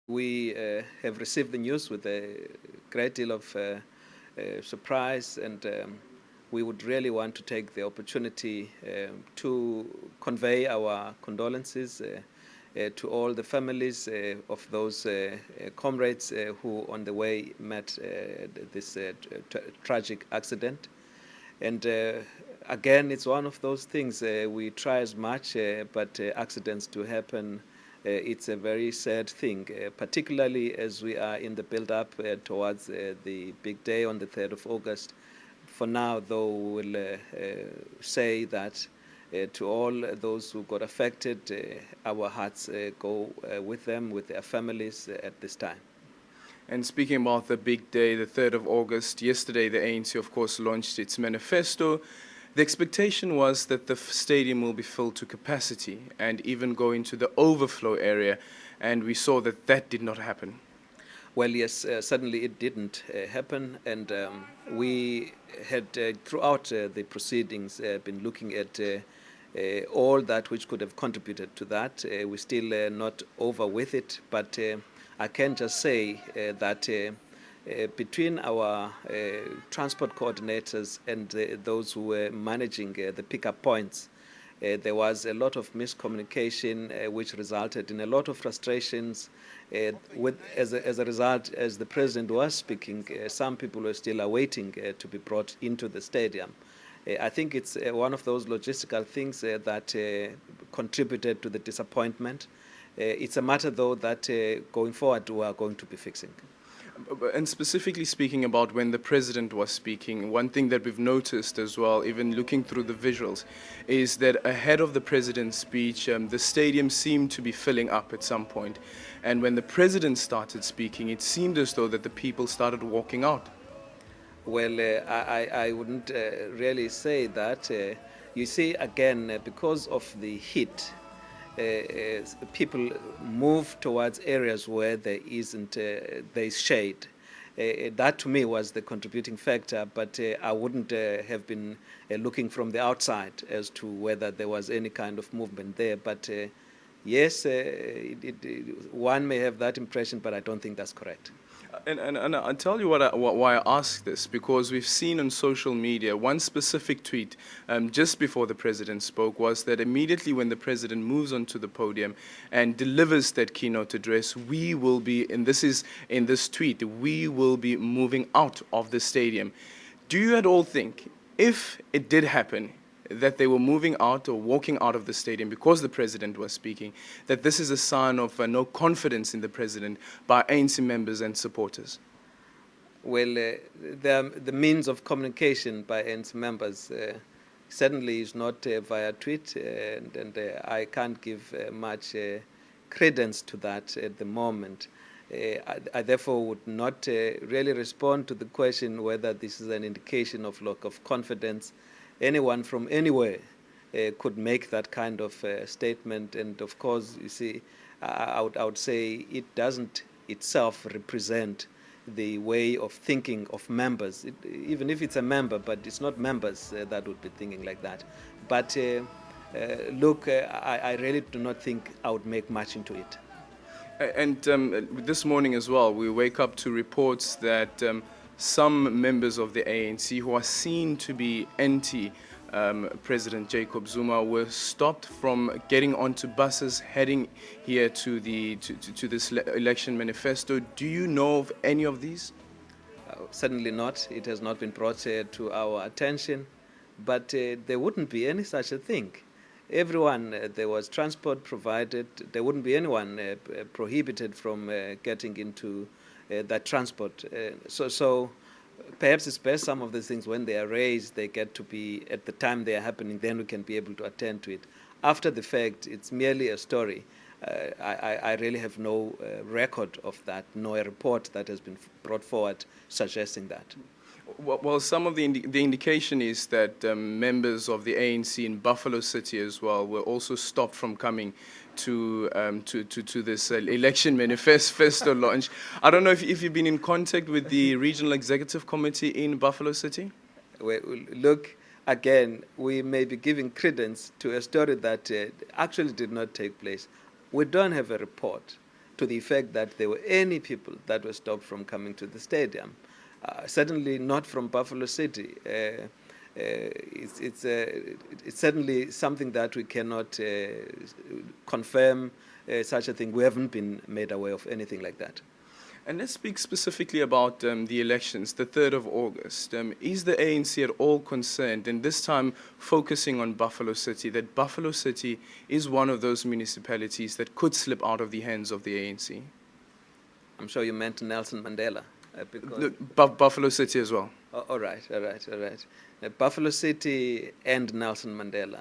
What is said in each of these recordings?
We have received the news with a great deal of surprise, and we would really want to take the opportunity to convey our condolences to all the families of those comrades who on the way met this tragic accident. And again, it's one of those things, we try as much, but accidents do happen. It's a very sad thing, particularly as we are in the build-up towards the big day on the 3rd of August. For now, though, we will say that to all those who got affected, our hearts go with them, with their families at this time. And speaking about the big day, the 3rd of August, yesterday the ANC, of course, launched its manifesto. The expectation was that the stadium will be filled to capacity and even go into the overflow area, and we saw that that did not happen. Well, yes, suddenly it didn't happen, and we had, throughout the proceedings, been looking at all that which could have contributed to that. We're still not over with it, but I can just say that between our transport coordinators and those who were managing the pickup points, there was a lot of miscommunication which resulted in a lot of frustrations. As a result, as the president was speaking, some people were still awaiting to be brought into the stadium. I think it's one of those logistical things that contributed to the disappointment. It's a matter, though, that going forward we are going to be fixing. And specifically speaking about when the president was speaking, one thing that we've noticed as well, even looking through the visuals, is that ahead of the president's speech, the stadium seemed to be filling up at some point. And when the president started speaking, it seemed as though that the people started walking out. Well, I wouldn't really say that. You see, again, because of the heat, people move towards areas where there is shade. That to me was the contributing factor, but I wouldn't have been looking from the outside as to whether there was any kind of movement there. But yes, one may have that impression, but I don't think that's correct. And I'll tell you why I ask this, because we've seen on social media one specific tweet just before the president spoke was that immediately when the president moves onto the podium and delivers that keynote address, we will be, and this is in this tweet, we will be moving out of the stadium. Do you at all think, if it did happen, that they were moving out or walking out of the stadium because the president was speaking, that this is a sign of no confidence in the president by ANC members and supporters? Well, the means of communication by ANC members certainly is not via tweet, and I can't give much credence to that at the moment. I therefore would not really respond to the question whether this is an indication of lack of confidence. Anyone from anywhere could make that kind of statement, and of course, you see, I would say it doesn't itself represent the way of thinking of members, even if it's a member, but it's not members that would be thinking like that. But look, I really do not think I would make much into it. And this morning as well, we wake up to reports that some members of the ANC who are seen to be anti-President Jacob Zuma were stopped from getting onto buses heading here to this election manifesto. Do you know of any of these? Certainly not. It has not been brought to our attention, but there wouldn't be any such a thing. Everyone, there was transport provided. There wouldn't be anyone prohibited from getting into that transport. So perhaps it's best some of these things, when they are raised, they get to be, at the time they are happening, then we can be able to attend to it. After the fact, it's merely a story. I really have no record of that, nor a report that has been brought forward suggesting that. Well, some of the indication is that members of the ANC in Buffalo City as well were also stopped from coming to this election manifesto launch. I don't know if you've been in contact with the Regional Executive Committee in Buffalo City? Well, look, again, we may be giving credence to a story that actually did not take place. We don't have a report. to the effect that there were any people that were stopped from coming to the stadium. Certainly not from Buffalo City. It's certainly something that we cannot confirm such a thing. We haven't been made aware of anything like that. And let's speak specifically about the elections, the 3rd of August. Is the ANC at all concerned, and this time focusing on Buffalo City, that Buffalo City is one of those municipalities that could slip out of the hands of the ANC? I'm sure you meant Nelson Mandela. Buffalo City as well. Oh, all right. Buffalo City and Nelson Mandela.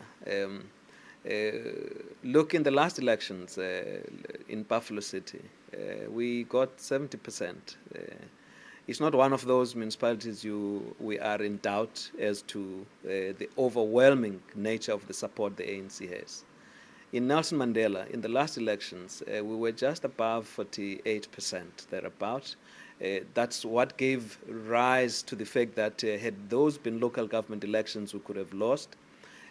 Look, in the last elections in Buffalo City, we got 70%. It's not one of those municipalities we are in doubt as to the overwhelming nature of the support the ANC has. In Nelson Mandela, in the last elections, we were just above 48%, thereabout. That's what gave rise to the fact that had those been local government elections, we could have lost.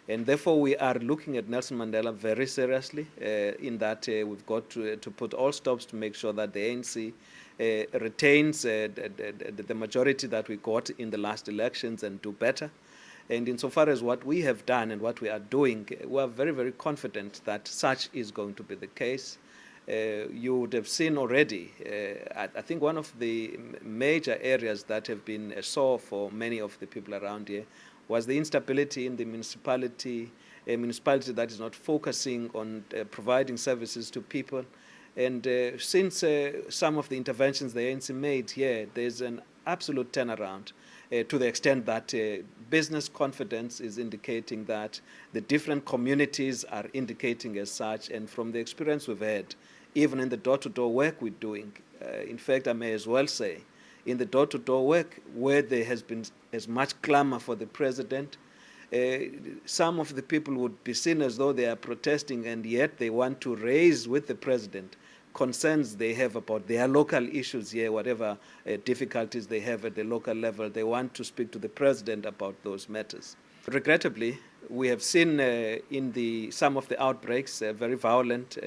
And therefore, we are looking at Nelson Mandela very seriously in that we've got to put all stops to make sure that the ANC retains the majority that we got in the last elections and do better. And insofar as what we have done and what we are doing, we are very, very confident that such is going to be the case. You would have seen already, I think one of the major areas that have been sore for many of the people around here was the instability in the municipality, a municipality that is not focusing on providing services to people. And since some of the interventions the ANC made here, there's an absolute turnaround to the extent that business confidence is indicating that, the different communities are indicating as such, and from the experience we've had, even in the door-to-door work we're doing, in fact, I may as well say, in the door-to-door work, where there has been as much clamor for the president, some of the people would be seen as though they are protesting, and yet they want to raise with the president concerns they have about their local issues here, whatever difficulties they have at the local level. They want to speak to the president about those matters. Regrettably, we have seen in some of the outbreaks very violent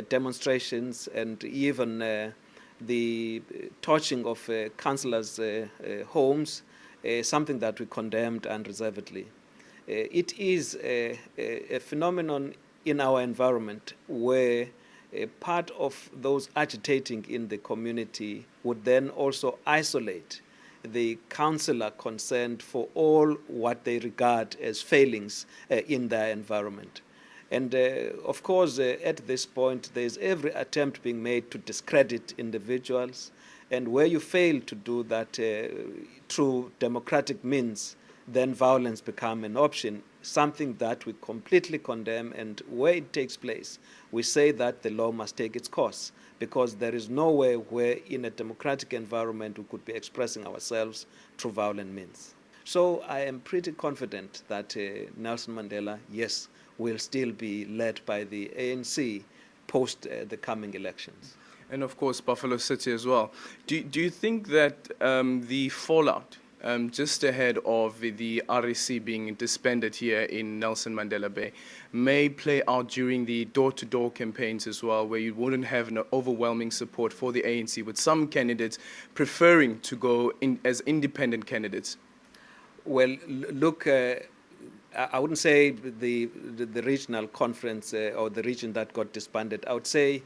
demonstrations and even the torching of councillors' homes, something that we condemned unreservedly. It is a phenomenon in our environment where part of those agitating in the community would then also isolate the councillor concerned for all what they regard as failings in their environment. And of course, at this point, there's every attempt being made to discredit individuals. And where you fail to do that through democratic means, then violence becomes an option, something that we completely condemn. And where it takes place, we say that the law must take its course, because there is nowhere where in a democratic environment we could be expressing ourselves through violent means. So I am pretty confident that Nelson Mandela, yes, will still be led by the ANC post the coming elections. And of course, Buffalo City as well. Do you think that the fallout just ahead of the REC being disbanded here in Nelson Mandela Bay may play out during the door-to-door campaigns as well, where you wouldn't have an overwhelming support for the ANC, with some candidates preferring to go in as independent candidates? Well, look, I wouldn't say the regional conference or the region that got disbanded. I would say,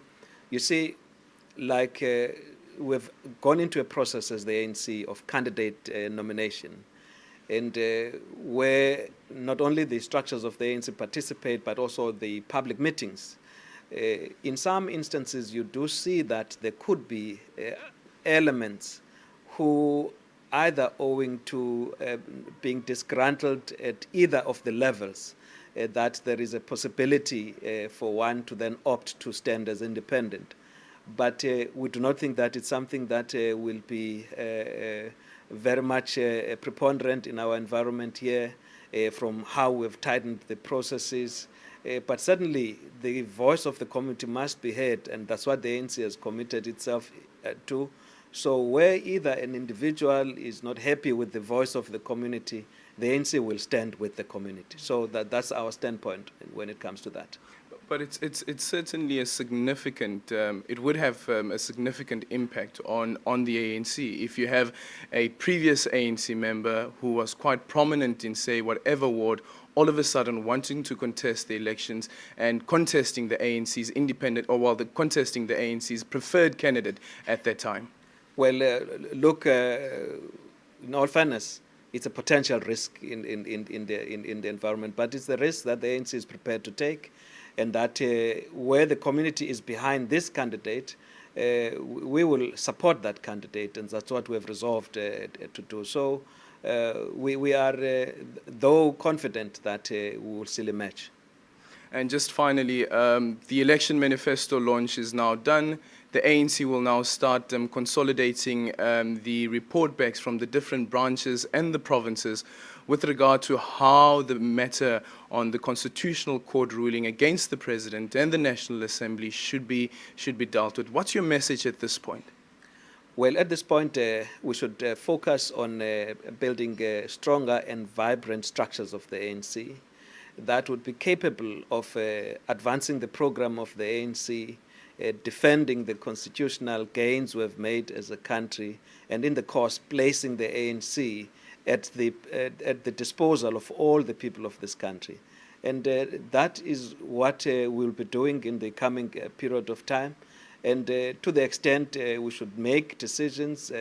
you see, like we've gone into a process as the ANC of candidate nomination, and where not only the structures of the ANC participate, but also the public meetings. In some instances, you do see that there could be elements who, either owing to being disgruntled at either of the levels, that there is a possibility for one to then opt to stand as independent. But we do not think that it's something that will be very much preponderant in our environment here, from how we've tightened the processes. But certainly the voice of the community must be heard, and that's what the ANC has committed itself to. So where either an individual is not happy with the voice of the community, the ANC will stand with the community. So that's our standpoint when it comes to that. But it's certainly a significant. It would have a significant impact on the ANC if you have a previous ANC member who was quite prominent in, say, whatever ward, all of a sudden wanting to contest the elections and contesting the ANC's independent, or contesting the ANC's preferred candidate at that time. Well, look, in all fairness, it's a potential risk in the environment, but it's the risk that the ANC is prepared to take, and that where the community is behind this candidate, we will support that candidate, and that's what we have resolved to do. So we are, though, confident that we will still emerge. And just finally, the election manifesto launch is now done. The ANC will now start consolidating the report backs from the different branches and the provinces with regard to how the matter on the Constitutional Court ruling against the President and the National Assembly should be dealt with. What's your message at this point? Well, at this point, we should focus on building stronger and vibrant structures of the ANC that would be capable of advancing the program of the ANC, defending the constitutional gains we have made as a country, and in the course placing the ANC at the disposal of all the people of this country. And that is what we'll be doing in the coming period of time. And to the extent we should make decisions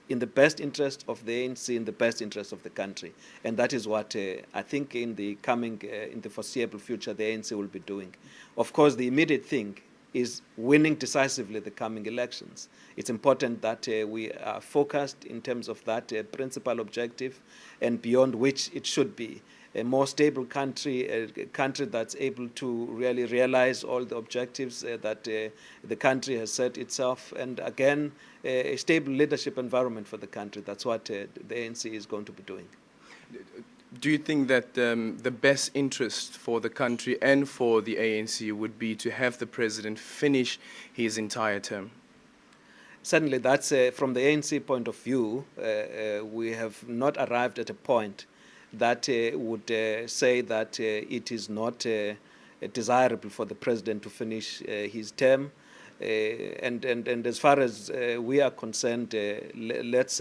in the best interest of the ANC, in the best interest of the country. And that is what I think in the foreseeable future, the ANC will be doing. Of course, the immediate thing is winning decisively the coming elections. It's important that we are focused in terms of that principal objective, and beyond which it should be a more stable country, a country that's able to really realize all the objectives that the country has set itself, and again, a stable leadership environment for the country. That's what the ANC is going to be doing. Do you think that the best interest for the country and for the ANC would be to have the President finish his entire term? Certainly, that's from the ANC point of view, we have not arrived at a point that would say that it is not desirable for the President to finish his term. And as far as we are concerned, let's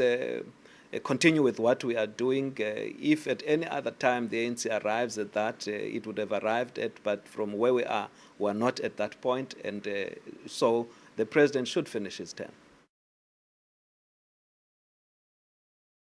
continue with what we are doing. If at any other time the ANC arrives at that, it would have arrived at, but from where we are not at that point, and so the President should finish his term.